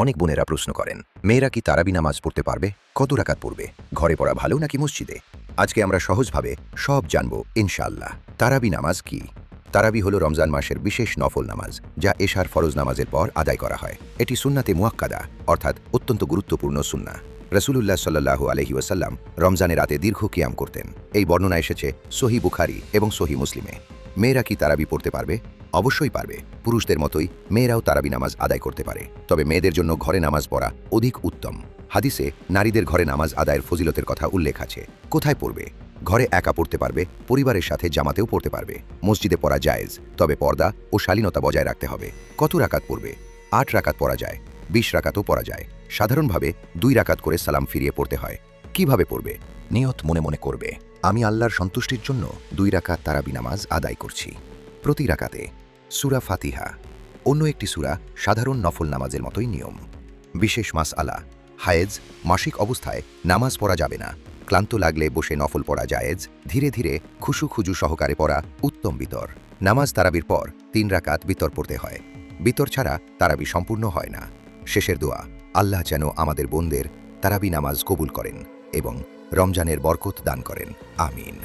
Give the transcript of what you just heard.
অনেক বোনেরা প্রশ্ন করেন, মেয়েরা কি তারাবি নামাজ পড়তে পারবে? কত রাকাত পড়বে? ঘরে পড়া ভালো নাকি মসজিদে? আজকে আমরা সহজভাবে সব জানব ইনশাআল্লাহ। তারাবি নামাজ কি? তারাবি হলো রমজান মাসের বিশেষ নফল নামাজ, যা এশার ফরজ নামাজের পর আদায় করা হয়। এটি সুন্নাতে মুয়াক্কাদা, অর্থাৎ অত্যন্ত গুরুত্বপূর্ণ সুন্না। রাসূলুল্লাহ সাল্লাল্লাহু আলাইহি ওয়াসাল্লাম রমজানের রাতে দীর্ঘ কিয়াম করতেন। এই বর্ণনা এসেছে সহিহ বুখারী এবং সহিহ মুসলিমে। মেয়েরা কি তারাবি পড়তে পারবে? অবশ্যই পারবে। পুরুষদের মতোই মেয়েরাও তারাবি নামাজ আদায় করতে পারে, তবে মেয়েদের জন্য ঘরে নামাজ পড়া অধিক উত্তম। হাদিসে নারীদের ঘরে নামাজ আদায়ের ফজিলতের কথা উল্লেখ আছে। কোথায় পড়বে? ঘরে একা পড়তে পারবে, পরিবারের সাথে জামাতেও পড়তে পারবে। মসজিদে পড়া জায়েজ, তবে পর্দা ও শালীনতা বজায় রাখতে হবে। কত রাকাত পড়বে? ৮ রাকাত পড়া যায়, ২০ রাকাতও পড়া যায়। সাধারণভাবে ২ রাকাত করে সালাম ফিরিয়ে পড়তে হয়। কিভাবে পড়বে? নিয়ত মনে মনে করবে, আমি আল্লাহর সন্তুষ্টির জন্য ২ রাকাত তারাবি নামাজ আদায় করছি। প্রতি রাকাতে সূরা ফাতিহা, অন্য একটি সূরা সাধারণ নফল নামাজের মতোই নিয়ম। বিশেষ মাসআলা, হায়েজ মাসিক অবস্থায় নামাজ পড়া যাবে না। ক্লান্ত লাগলে বসে নফল পড়া জায়েজ, ধীরে ধীরে খুশু খুজু সহকারে পড়া উত্তম বিতর। নামাজ তারাবির পর ৩ রাকাত বিতর পড়তে হয়। বিতর ছাড়া তারাবি সম্পূর্ণ হয় না। শেষের দোয়া, আল্লাহ যেন আমাদের বোনদের তারাবি নামাজ কবুল করেন এবং রমজানের বরকত দান করেন। আমিন।